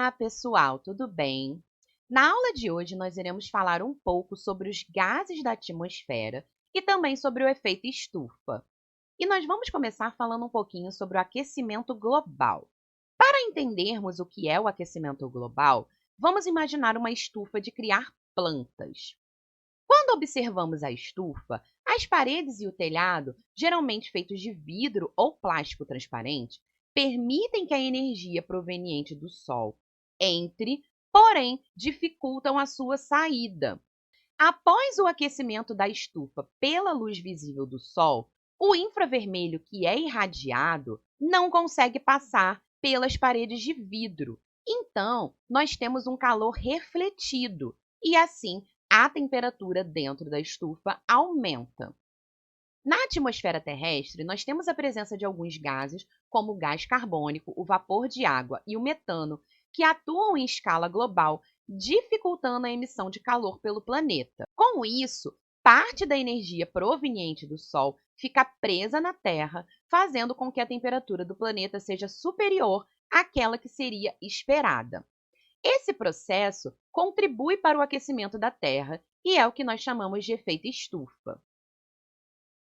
Olá, pessoal, tudo bem? Na aula de hoje, nós iremos falar um pouco sobre os gases da atmosfera e também sobre o efeito estufa. E nós vamos começar falando um pouquinho sobre o aquecimento global. Para entendermos o que é o aquecimento global, vamos imaginar uma estufa de criar plantas. Quando observamos a estufa, as paredes e o telhado, geralmente feitos de vidro ou plástico transparente, permitem que a energia proveniente do Sol entre, porém dificultam a sua saída. Após o aquecimento da estufa pela luz visível do Sol, o infravermelho que é irradiado não consegue passar pelas paredes de vidro. Então, nós temos um calor refletido e, assim, a temperatura dentro da estufa aumenta. Na atmosfera terrestre, nós temos a presença de alguns gases, como o gás carbônico, o vapor de água e o metano, que atuam em escala global, dificultando a emissão de calor pelo planeta. Com isso, parte da energia proveniente do Sol fica presa na Terra, fazendo com que a temperatura do planeta seja superior àquela que seria esperada. Esse processo contribui para o aquecimento da Terra e é o que nós chamamos de efeito estufa.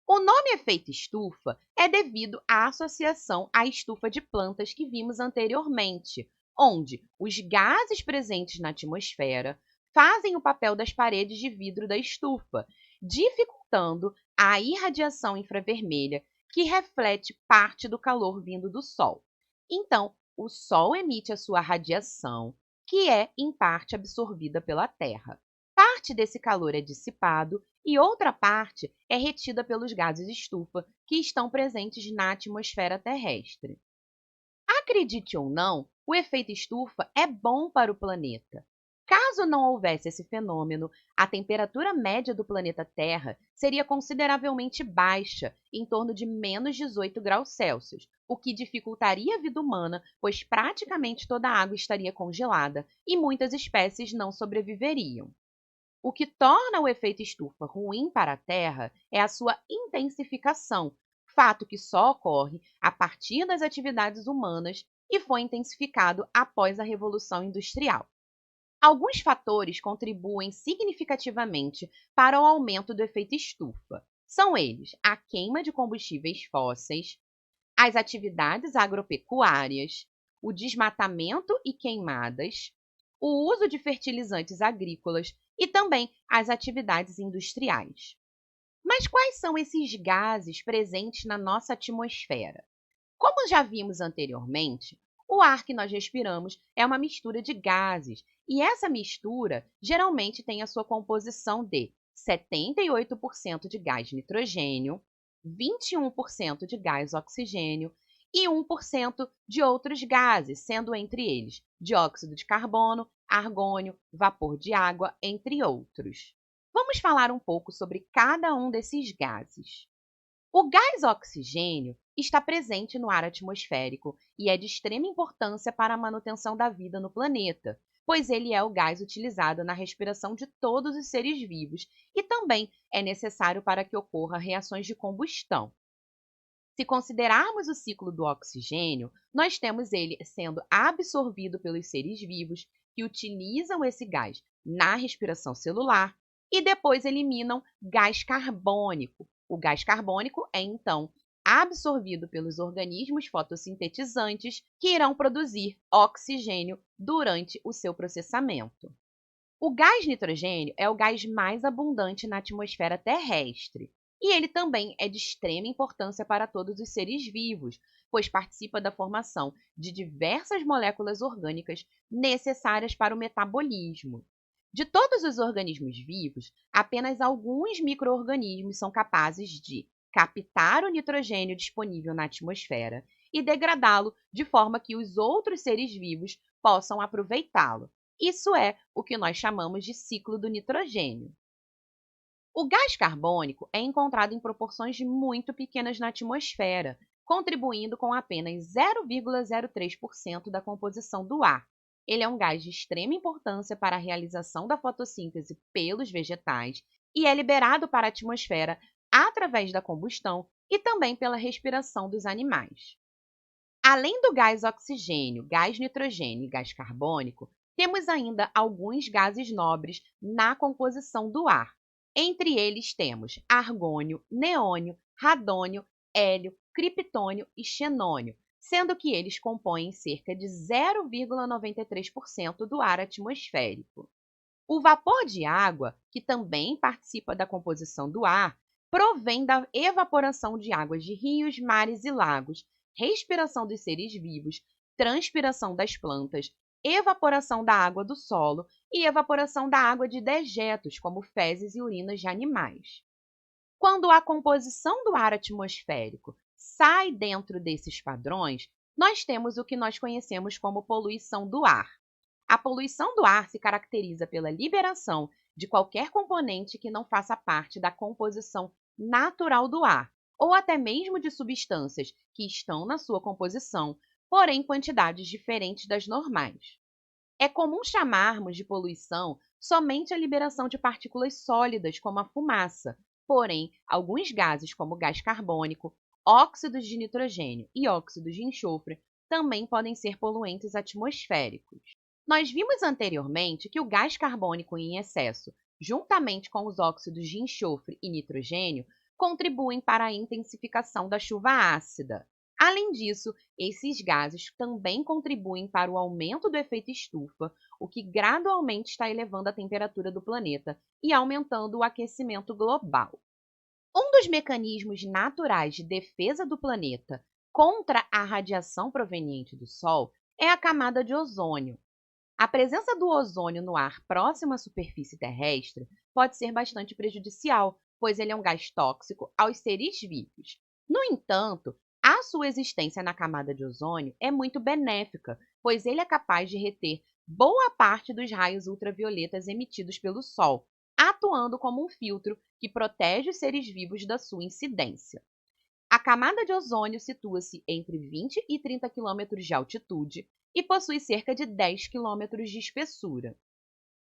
O nome efeito estufa é devido à associação à estufa de plantas que vimos anteriormente, onde os gases presentes na atmosfera fazem o papel das paredes de vidro da estufa, dificultando a irradiação infravermelha que reflete parte do calor vindo do Sol. Então, o Sol emite a sua radiação, que é, em parte, absorvida pela Terra. Parte desse calor é dissipado e outra parte é retida pelos gases estufa que estão presentes na atmosfera terrestre. Acredite ou não, o efeito estufa é bom para o planeta. Caso não houvesse esse fenômeno, a temperatura média do planeta Terra seria consideravelmente baixa, em torno de menos 18 graus Celsius, o que dificultaria a vida humana, pois praticamente toda a água estaria congelada e muitas espécies não sobreviveriam. O que torna o efeito estufa ruim para a Terra é a sua intensificação, fato que só ocorre a partir das atividades humanas e foi intensificado após a Revolução Industrial. Alguns fatores contribuem significativamente para o aumento do efeito estufa. São eles a queima de combustíveis fósseis, as atividades agropecuárias, o desmatamento e queimadas, o uso de fertilizantes agrícolas e também as atividades industriais. Mas quais são esses gases presentes na nossa atmosfera? Como já vimos anteriormente, o ar que nós respiramos é uma mistura de gases, e essa mistura geralmente tem a sua composição de 78% de gás nitrogênio, 21% de gás oxigênio e 1% de outros gases, sendo entre eles dióxido de carbono, argônio, vapor de água, entre outros. Vamos falar um pouco sobre cada um desses gases. O gás oxigênio está presente no ar atmosférico e é de extrema importância para a manutenção da vida no planeta, pois ele é o gás utilizado na respiração de todos os seres vivos e também é necessário para que ocorra reações de combustão. Se considerarmos o ciclo do oxigênio, nós temos ele sendo absorvido pelos seres vivos que utilizam esse gás na respiração celular e depois eliminam gás carbônico. O gás carbônico é, então, absorvido pelos organismos fotossintetizantes que irão produzir oxigênio durante o seu processamento. O gás nitrogênio é o gás mais abundante na atmosfera terrestre. E ele também é de extrema importância para todos os seres vivos, pois participa da formação de diversas moléculas orgânicas necessárias para o metabolismo. De todos os organismos vivos, apenas alguns micro-organismos são capazes de captar o nitrogênio disponível na atmosfera e degradá-lo de forma que os outros seres vivos possam aproveitá-lo. Isso é o que nós chamamos de ciclo do nitrogênio. O gás carbônico é encontrado em proporções muito pequenas na atmosfera, contribuindo com apenas 0,03% da composição do ar. Ele é um gás de extrema importância para a realização da fotossíntese pelos vegetais e é liberado para a atmosfera através da combustão e também pela respiração dos animais. Além do gás oxigênio, gás nitrogênio e gás carbônico, temos ainda alguns gases nobres na composição do ar. Entre eles temos argônio, neônio, radônio, hélio, criptônio e xenônio, sendo que eles compõem cerca de 0,93% do ar atmosférico. O vapor de água, que também participa da composição do ar, provém da evaporação de águas de rios, mares e lagos, respiração dos seres vivos, transpiração das plantas, evaporação da água do solo e evaporação da água de dejetos, como fezes e urinas de animais. Quando a composição do ar atmosférico sai dentro desses padrões, nós temos o que nós conhecemos como poluição do ar. A poluição do ar se caracteriza pela liberação de qualquer componente que não faça parte da composição natural do ar, ou até mesmo de substâncias que estão na sua composição, porém em quantidades diferentes das normais. É comum chamarmos de poluição somente a liberação de partículas sólidas, como a fumaça, porém, alguns gases, como o gás carbônico, óxidos de nitrogênio e óxidos de enxofre, também podem ser poluentes atmosféricos. Nós vimos anteriormente que o gás carbônico em excesso, juntamente com os óxidos de enxofre e nitrogênio, contribuem para a intensificação da chuva ácida. Além disso, esses gases também contribuem para o aumento do efeito estufa, o que gradualmente está elevando a temperatura do planeta e aumentando o aquecimento global. Um dos mecanismos naturais de defesa do planeta contra a radiação proveniente do Sol é a camada de ozônio. A presença do ozônio no ar próximo à superfície terrestre pode ser bastante prejudicial, pois ele é um gás tóxico aos seres vivos. No entanto, a sua existência na camada de ozônio é muito benéfica, pois ele é capaz de reter boa parte dos raios ultravioletas emitidos pelo Sol, atuando como um filtro que protege os seres vivos da sua incidência. A camada de ozônio situa-se entre 20 e 30 quilômetros de altitude e possui cerca de 10 quilômetros de espessura.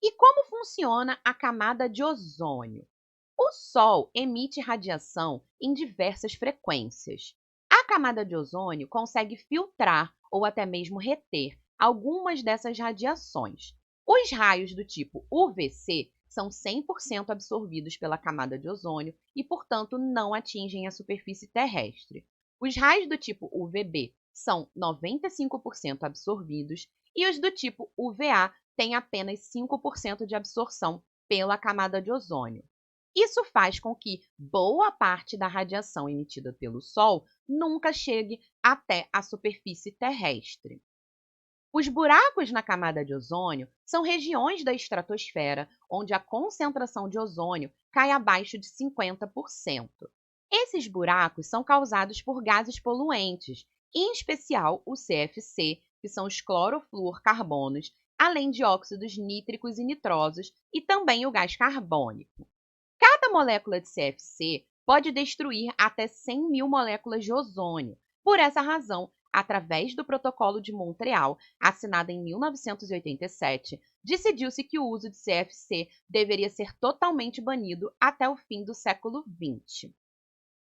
E como funciona a camada de ozônio? O Sol emite radiação em diversas frequências. A camada de ozônio consegue filtrar ou até mesmo reter algumas dessas radiações. Os raios do tipo UVC são 100% absorvidos pela camada de ozônio e, portanto, não atingem a superfície terrestre. Os raios do tipo UVB são 95% absorvidos e os do tipo UVA têm apenas 5% de absorção pela camada de ozônio. Isso faz com que boa parte da radiação emitida pelo Sol nunca chegue até a superfície terrestre. Os buracos na camada de ozônio são regiões da estratosfera onde a concentração de ozônio cai abaixo de 50%. Esses buracos são causados por gases poluentes, em especial o CFC, que são os clorofluorcarbonos, além de óxidos nítricos e nitrosos, e também o gás carbônico. Cada molécula de CFC pode destruir até 100 mil moléculas de ozônio. Por essa razão, através do Protocolo de Montreal, assinado em 1987, decidiu-se que o uso de CFC deveria ser totalmente banido até o fim do século XX.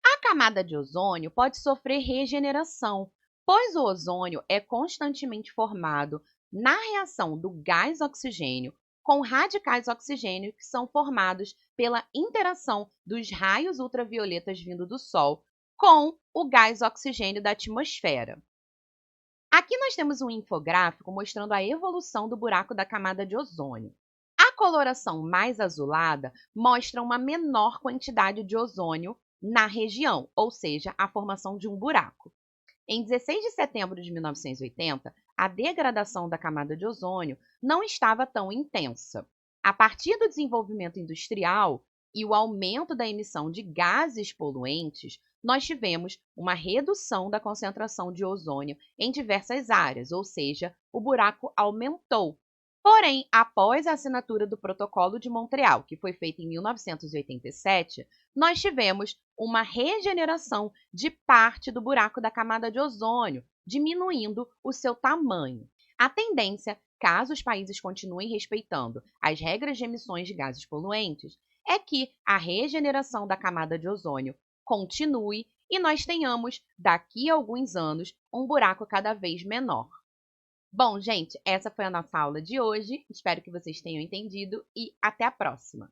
A camada de ozônio pode sofrer regeneração, pois o ozônio é constantemente formado na reação do gás oxigênio com radicais oxigênio que são formados pela interação dos raios ultravioletas vindo do Sol com o gás oxigênio da atmosfera. Aqui nós temos um infográfico mostrando a evolução do buraco da camada de ozônio. A coloração mais azulada mostra uma menor quantidade de ozônio na região, ou seja, a formação de um buraco. Em 16 de setembro de 1980, a degradação da camada de ozônio não estava tão intensa. A partir do desenvolvimento industrial e o aumento da emissão de gases poluentes, nós tivemos uma redução da concentração de ozônio em diversas áreas, ou seja, o buraco aumentou. Porém, após a assinatura do Protocolo de Montreal, que foi feita em 1987, nós tivemos uma regeneração de parte do buraco da camada de ozônio, diminuindo o seu tamanho. A tendência, caso os países continuem respeitando as regras de emissões de gases poluentes, é que a regeneração da camada de ozônio continue e nós tenhamos, daqui a alguns anos, um buraco cada vez menor. Bom, gente, essa foi a nossa aula de hoje. Espero que vocês tenham entendido e até a próxima!